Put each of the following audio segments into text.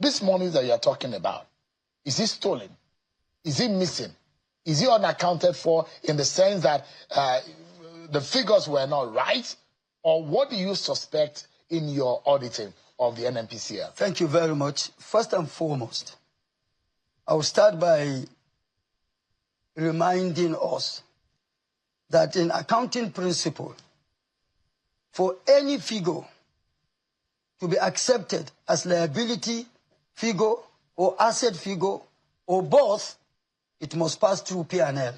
This money that you're talking about, is it stolen? Is it missing? Is it unaccounted for in the sense that the figures were not right? Or what do you suspect in your auditing of the NNPC? Thank you very much. First and foremost, I will start by reminding us that in accounting principle, for any figure to be accepted as liability figure or asset figure or both, it must pass through P&L,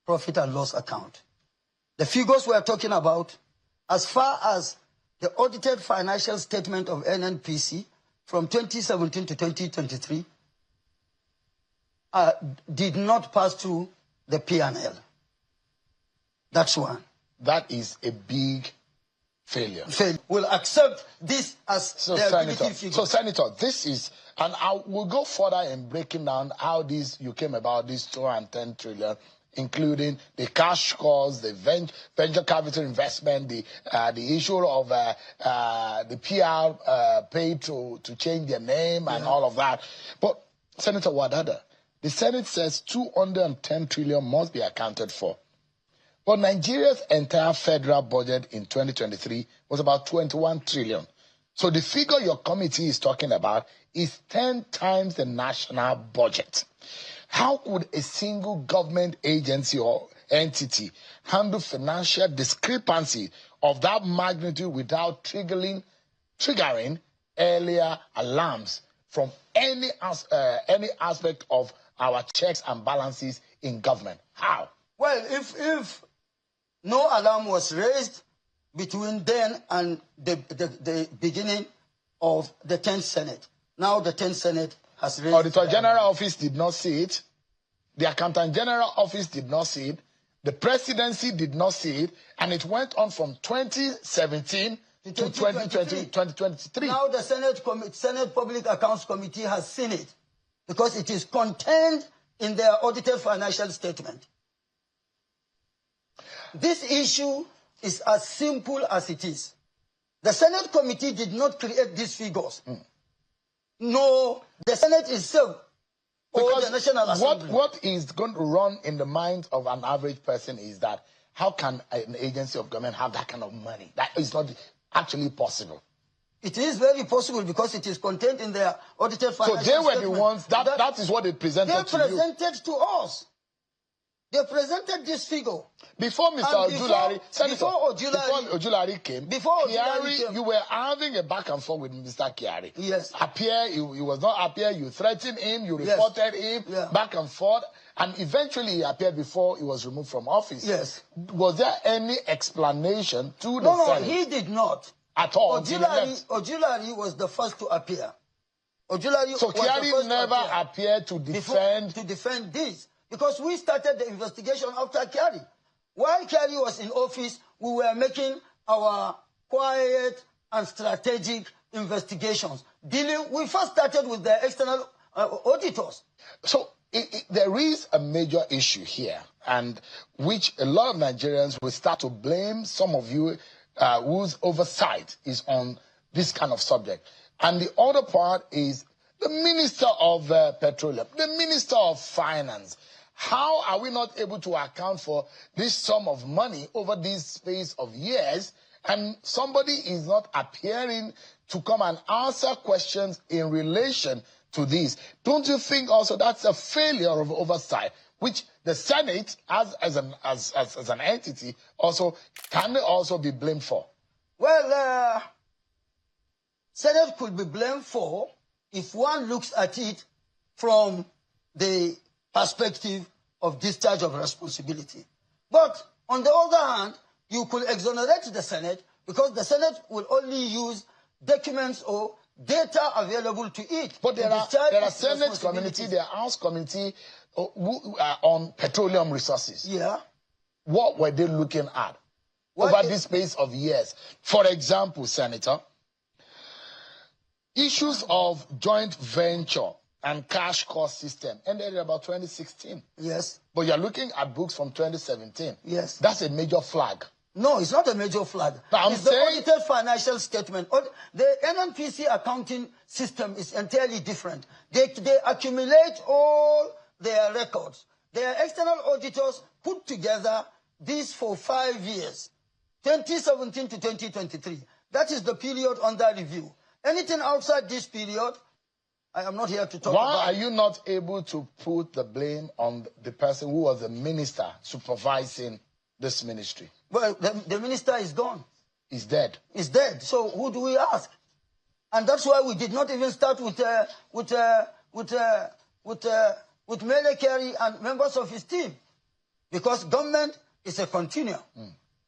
profit and loss account. The figures we are talking about, as far as the audited financial statement of NNPC from 2017 to 2023, did not pass through the P&L. That's one. That is a big failure. We'll accept this as liability figure. So, Senator, this is, and we'll go further in breaking down how you came about this 210 trillion, including the cash calls, the venture capital investment, the issue of the PR paid to change their name and all of that. But, Senator Wadada, the Senate says 210 trillion must be accounted for. But Nigeria's entire federal budget in 2023 was about 21 trillion. So the figure your committee is talking about is 10 times the national budget. How could a single government agency or entity handle financial discrepancy of that magnitude without triggering earlier alarms from any aspect of our checks and balances in government? How? Well, if no alarm was raised between then and the beginning of the 10th Senate, now the 10th Senate has raised... Auditor General Office did not see it. The Accountant General Office did not see it. The Presidency did not see it. And it went on from 2017 to 2023. Now the Senate Public Accounts Committee has seen it because it is contained in their audited financial statement. This issue is as simple as it is. The Senate Committee did not create these figures. No, the Senate itself or the National Assembly. What is going to run in the mind of an average person is that how can an agency of government have that kind of money? That is not actually possible. It is very possible because it is contained in their audited financial statement. So they were the ones, that is what they presented to you. They presented to us. They presented this figure. Before Mr. Ojulari came, you were having a back and forth with Mr. Kyari. Yes. He was not appear, you threatened him, you reported him, back and forth, and eventually he appeared before he was removed from office. Yes. Was there any explanation to the Senate? No, he did not. At all. Ojulari was the first to appear. So Kyari never appeared to defend this. Because we started the investigation after Kyari. While Kyari was in office, we were making our quiet and strategic investigations. We first started with the external auditors. So there is a major issue here, and which a lot of Nigerians will start to blame some of you whose oversight is on this kind of subject. And the other part is the Minister of Petroleum, the Minister of Finance. How are we not able to account for this sum of money over this space of years, and somebody is not appearing to come and answer questions in relation to this? Don't you think also that's a failure of oversight, which the Senate, as an entity, also can also be blamed for? Well, Senate could be blamed for if one looks at it from the perspective of discharge of responsibility. But on the other hand, you could exonerate the Senate because the Senate will only use documents or data available to it. But there are Senate committee, there are House committee on petroleum resources. Yeah. What were they looking at over this space of years? For example, Senator, issues of joint venture and cash cost system ended in about 2016. Yes. But you're looking at books from 2017. Yes. That's a major flag. No, it's not a major flag. It's the audited financial statement. The NNPC accounting system is entirely different. They accumulate all their records. Their external auditors put together this for 5 years, 2017 to 2023. That is the period under review. Anything outside this period, I am not here to talk about. Why are you not able to put the blame on the person who was the minister supervising this ministry? Well, the minister is gone. He's dead. He's dead. So who do we ask? And that's why we did not even start with Mele Kyari and members of his team, because government is a continuum.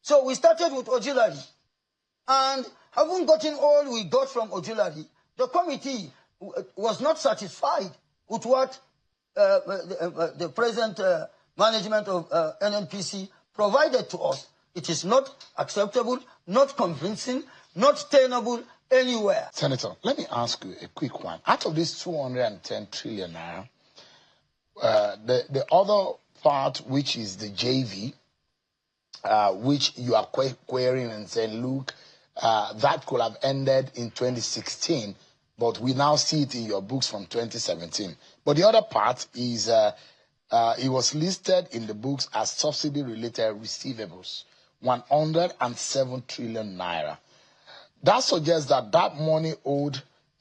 So we started with Ojulari, and having gotten all we got from Ojulari, the committee was not satisfied with what the present management of NNPC provided to us. It is not acceptable, not convincing, not tenable anywhere. Senator, let me ask you a quick one. Out of this 210 trillion naira, the other part, which is the JV, which you are querying and saying, look, that could have ended in 2016, but we now see it in your books from 2017. But the other part is it was listed in the books as subsidy-related receivables, 107 trillion naira. That suggests that that money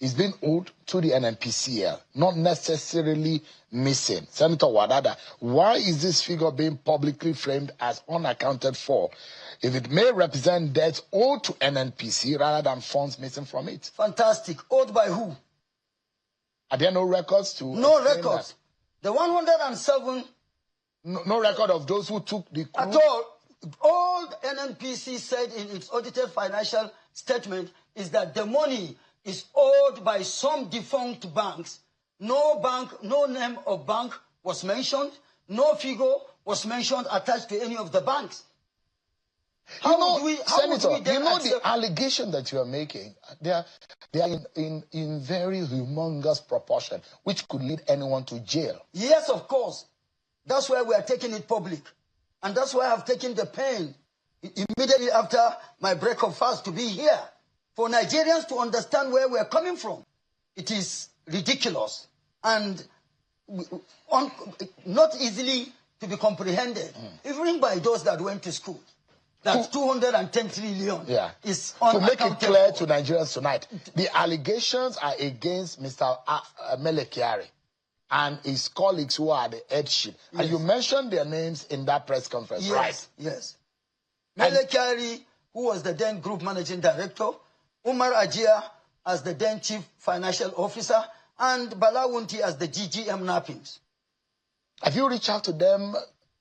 is being owed to the NNPCL, not necessarily missing. Senator Wadada, why is this figure being publicly framed as unaccounted for, if it may represent debts owed to NNPC rather than funds missing from it? Fantastic. Owed by who? Are there no records to... No records. That? The 107... No record of those who took the crew? At all. All NNPC said in its audited financial statement is that the money is owed by some defunct banks. No bank, no name of bank was mentioned. No figure was mentioned attached to any of the banks. Senator, you know the allegation that you are making, they are in very humongous proportion, which could lead anyone to jail. Yes, of course. That's why we are taking it public. And that's why I've taken the pain immediately after my break of fast to be here, for Nigerians to understand where we're coming from. It is ridiculous and not easily to be comprehended, even by those that went to school. That 210 trillion is unaccounted. To make it clear to Nigerians tonight, the allegations are against Mr. Mele Kyari and his colleagues who are the headship. Yes. And you mentioned their names in that press conference, right? Yes. Mele Kyari, who was the then group managing director, Umar Ajia as the then chief financial officer, and Balawunti as the GGM Nappings. Have you reached out to them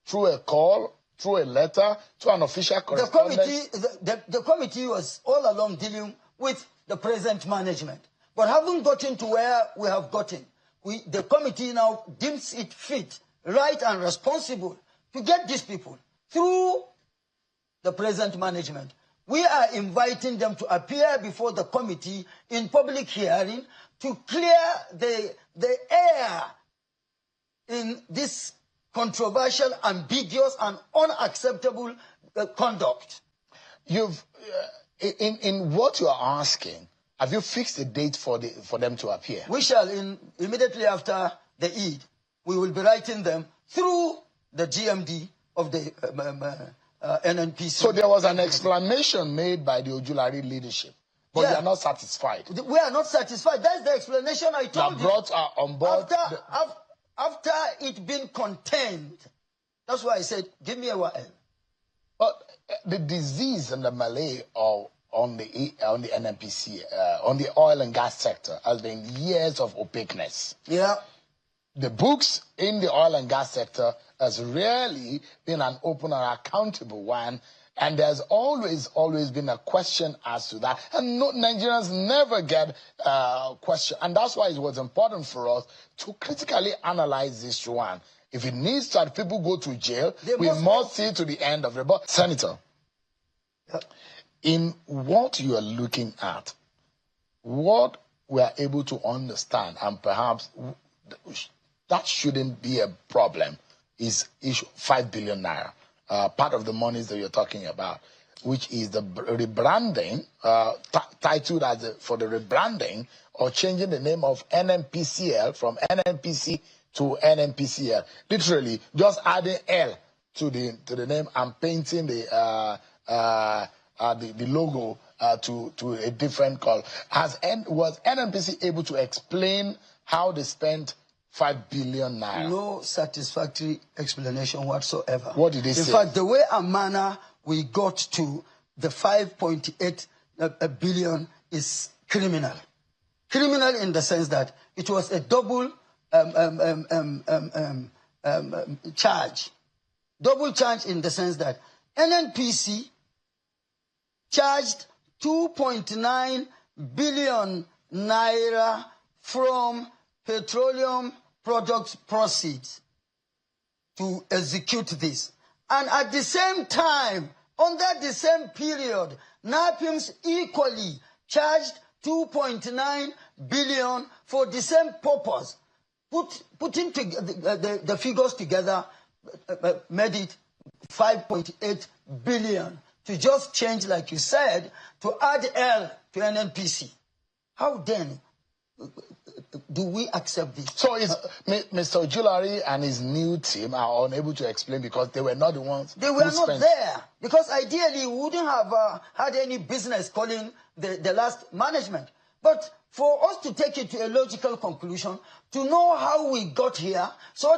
through a call, through a letter, through an official correspondence? The committee was all along dealing with the present management. But having gotten to where we have gotten, the committee now deems it fit, right and responsible to get these people through the present management. We are inviting them to appear before the committee in public hearing to clear the air in this controversial, ambiguous, and unacceptable conduct. You've, in what you are asking, have you fixed a date for them to appear? We shall, immediately after the Eid, we will be writing them through the GMD of the NNPC. So there was an explanation made by the Ojulari leadership, but you are not satisfied. We are not satisfied. That's the explanation I told you. Brought on board after it being contained. That's why I said, give me a while. But the disease and the malay on the NNPC, on the oil and gas sector, has been years of opaqueness. Yeah. The books in the oil and gas sector has rarely been an open or accountable one, and there's always been a question as to that. And Nigerians never get question, and that's why it was important for us to critically analyze this one. If it needs to have people go to jail, we must see to the end of it. But Senator, in what you are looking at, what we are able to understand, and perhaps that shouldn't be a problem, is issue 5 billion naira, part of the monies that you're talking about. which is the rebranding, titled as for the rebranding or changing the name of NNPCL from NNPC to NNPCL. Literally, just adding L to the name and painting the logo to a different color. Was NNPC able to explain how they spent 5 billion naira? No satisfactory explanation whatsoever. What did they say? In fact, the way and manner we got to the 5.8 billion is criminal. Criminal in the sense that it was a double charge. Double charge in the sense that NNPC charged 2.9 billion naira from petroleum products proceeds to execute this. And at the same time, under the same period, NAPIMS equally charged 2.9 billion for the same purpose. Putting the figures together made it 5.8 billion to just change, like you said, to add L to NNPC. How then do we accept this? So Mr. Ojulari and his new team are unable to explain because they were not the ones. They were not there. Because ideally, we wouldn't have had any business calling the last management. But for us to take it to a logical conclusion, to know how we got here, so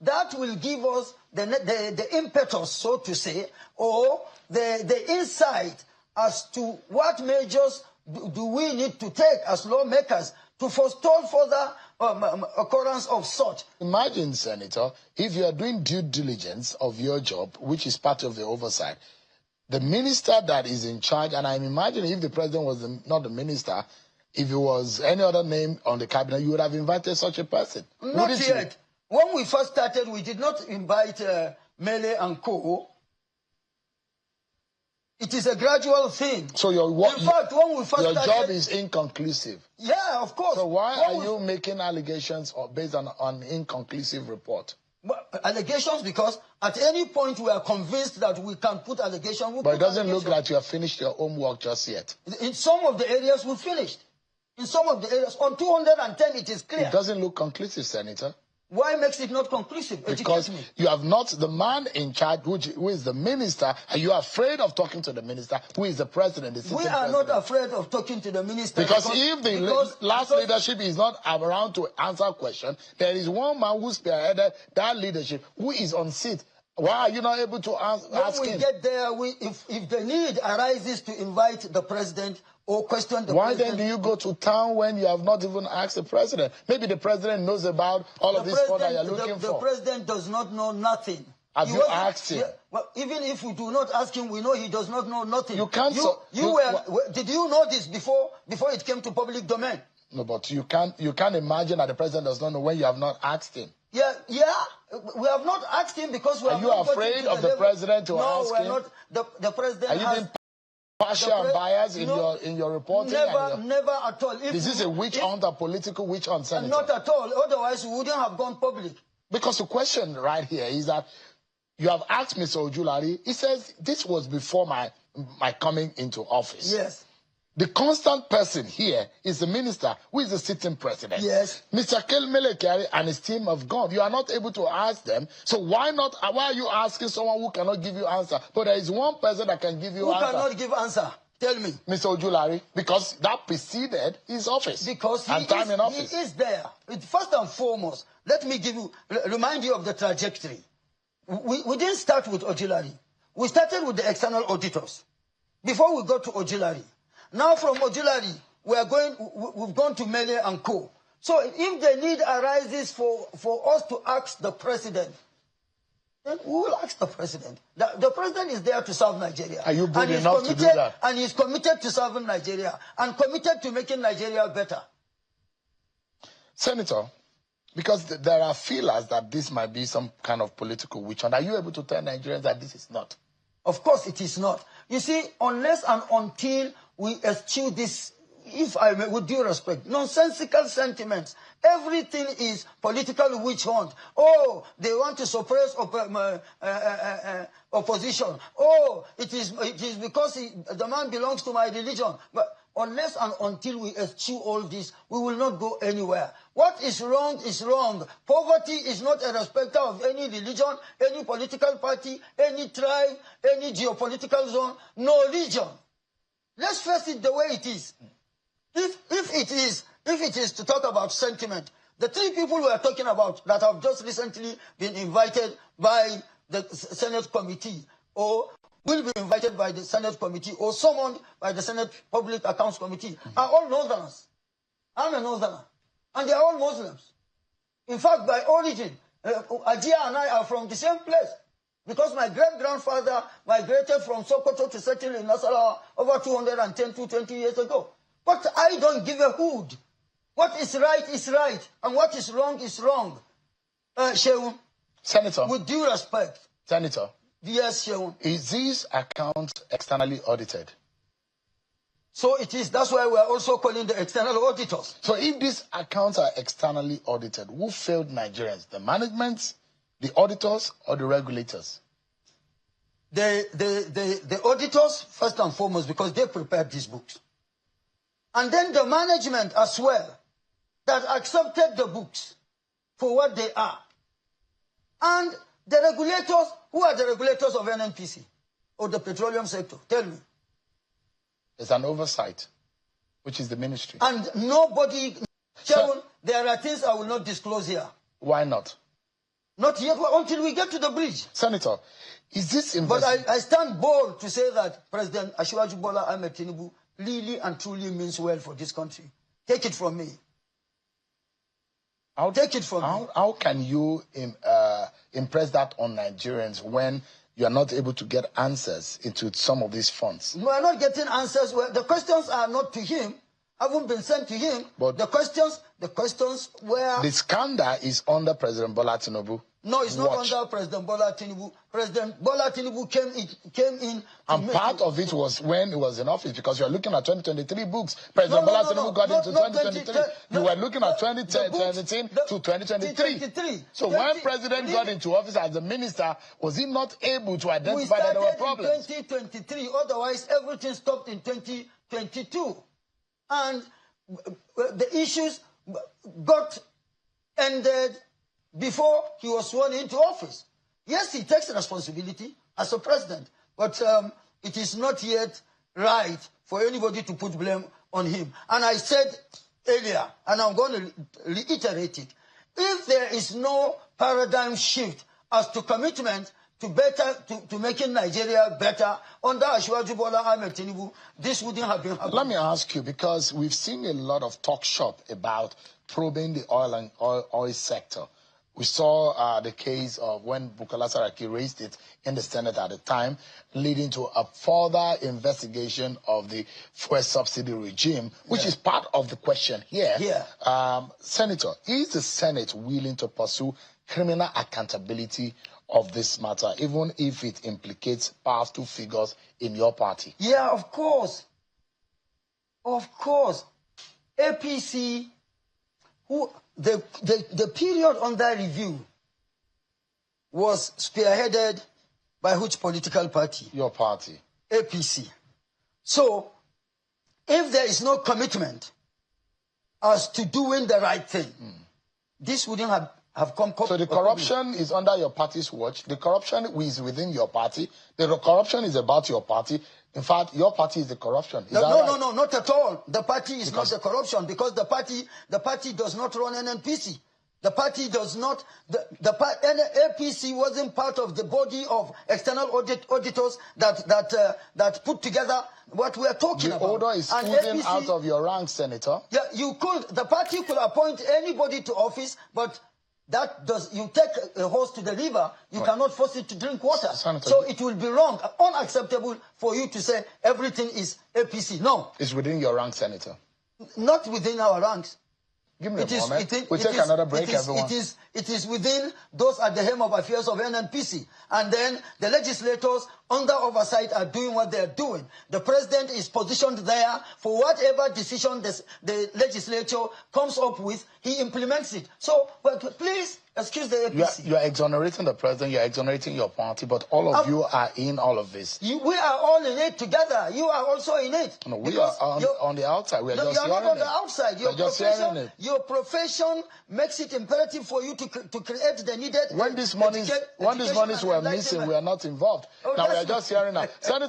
that will give us the impetus, so to say, or the insight as to what measures do we need to take as lawmakers to forestall further occurrence of such. Imagine, Senator, if you are doing due diligence of your job, which is part of the oversight, the minister that is in charge, and I'm imagining if the president was not the minister, if it was any other name on the cabinet, you would have invited such a person. Not yet. When we first started, we did not invite Mele and Co. It is a gradual thing. So in fact, when we first your started, job is inconclusive. Yeah, of course. So why are you making allegations based on inconclusive report? Allegations because at any point we are convinced that we can put allegations. But it doesn't look like you have finished your homework just yet. In some of the areas we finished. In some of the areas, on 210 it is clear. It doesn't look conclusive, Senator. Why makes it not conclusive? Because you have not the man in charge, who is the minister, and you are afraid of talking to the minister, who is the president. We are not afraid of talking to the minister. Because if the last leadership is not around to answer questions, there is one man who spearheaded that leadership, who is on seat. Why are you not able to ask him? When we get there, if the need arises to invite the president or question the president... Why then do you go to town when you have not even asked the president? Maybe the president knows about all of this that you're looking for. The president does not know nothing. Have you asked him? Well, even if we do not ask him, we know he does not know nothing. You can't... Did you know this before it came to public domain? No, but you can't imagine that the president does not know when you have not asked him. Yeah, we have not asked him because we are you afraid of the president to ask him? No, we're not. The president are you being partial and biased in your reporting? Never at all. Is this a witch hunt, a political witch hunt, Senator? Not at all. Otherwise, we wouldn't have gone public. Because the question right here is that you have asked Mr. Ojulari. He says this was before my coming into office. Yes. The constant person here is the minister, who is the sitting president. Yes. Mr. Kelmelekari and his team have gone. You are not able to ask them. So why are you asking someone who cannot give you answer? But there is one person that can give you answer. Who cannot give answer? Tell me. Mr. Ojulari, because that preceded his office. Because he is there. First and foremost, let me remind you of the trajectory. We didn't start with Ojulari. We started with the external auditors. Before we got to Ojulari. Now from Ojulari, we've gone to Mele and Co. So if the need arises for us to ask the president, then we will ask the president. The president is there to serve Nigeria. Are you bold enough to do that? And he's committed to serving Nigeria and committed to making Nigeria better. Senator, because there are feelers that this might be some kind of political witch hunt, are you able to tell Nigerians that this is not? Of course it is not. You see, unless and until we eschew this if I may, with due respect, nonsensical sentiments. Everything is political witch hunt. Oh, they want to suppress opposition. Oh, it is because the man belongs to my religion. But unless and until we eschew all this, we will not go anywhere. What is wrong is wrong. Poverty is not a respecter of any religion, any political party, any tribe, any geopolitical zone, no region. Let's face it the way it is. If it is to talk about sentiment, the three people we are talking about that have just recently been invited by the Senate committee or will be invited by the Senate committee or summoned by the Senate Public Accounts Committee are all Northerners. I'm a Northerner. And they are all Muslims. In fact, by origin, Ajia and I are from the same place. Because my great-grandfather migrated from Sokoto to settle in Nasarawa over 220 years ago. But I don't give a hoot. What is right, and what is wrong is wrong. Seun, Senator. With due respect. Senator. Yes, Seun. Is this account externally audited? So it is. That's why we are also calling the external auditors. So if these accounts are externally audited, who failed Nigerians? The management, the auditors, or the regulators? The auditors, first and foremost, because they prepared these books. And then the management as well, that accepted the books for what they are. And the regulators, who are the regulators of NNPC or the petroleum sector? Tell me. There's an oversight, which is the ministry. And nobody, Seun, there are things I will not disclose here. Why not? Not yet, until we get to the bridge. Senator, is this But I stand bold to say that President Asiwaju Bola Ahmed Tinubu really and truly means well for this country. Take it from me. Take it from me. How can you impress that on Nigerians when you are not able to get answers into some of these funds? We are not getting answers. Well, the questions are not to him. Haven't been sent to him. But the questions were... The scandal is under President Bola Tinubu. No, it's not under President Bola Tinubu. President Bola Tinubu came in. And part of it was when he was in office, because you are looking at 2023 books. President Bola Tinubu got into 2023. You were looking at 2017 to 2023. So when President got into office as a minister, was he not able to identify that there were problems? We started in 2023. Otherwise, everything stopped in 2022. And the issues got ended before he was sworn into office. Yes, he takes responsibility as a president, but it is not yet right for anybody to put blame on him. And I said earlier, and I'm going to reiterate it, if there is no paradigm shift as to commitment to making Nigeria better under Asiwaju Bola Ahmed Tinubu, this wouldn't have been happening. Let me ask you, because we've seen a lot of talk shop about probing the oil sector. We saw the case of when Bukola Saraki raised it in the Senate at the time, leading to a further investigation of the fuel subsidy regime, which is part of the question here. Senator, is the Senate willing to pursue criminal accountability of this matter, even if it implicates powerful figures in your party? Yeah, of course. Of course. APC, the period under review was spearheaded by which political party? Your party. APC. So, if there is no commitment as to doing the right thing, this wouldn't have come. So the corruption is under your party's watch. The corruption is within your party. The corruption is about your party. In fact, your party is the corruption. Is no, not at all. The party is not the corruption, because the party does not run NNPC. The party does not. APC wasn't part of the body of external auditors that put together what we are talking about. The order is oozing out of your ranks, Senator. Yeah, the party could appoint anybody to office, but you take a horse to the river, you cannot force it to drink water. Senator, so it will be wrong, unacceptable for you to say everything is APC. No. It's within your ranks, Senator. Not within our ranks. Give me a moment. We'll take another break, everyone. It is within those at the helm of affairs of NNPC. And then the legislators under oversight are doing what they are doing. The president is positioned there for whatever decision the legislature comes up with, he implements it. So, please excuse the APC. You are exonerating the president, you are exonerating your party, but all of you are in all of this. We are all in it together. You are also in it. No, we are on the outside. We are just you're not on the outside. Your profession makes it imperative for you to create the needed. When these monies were missing, we are not involved. Now we are just hearing now. Senator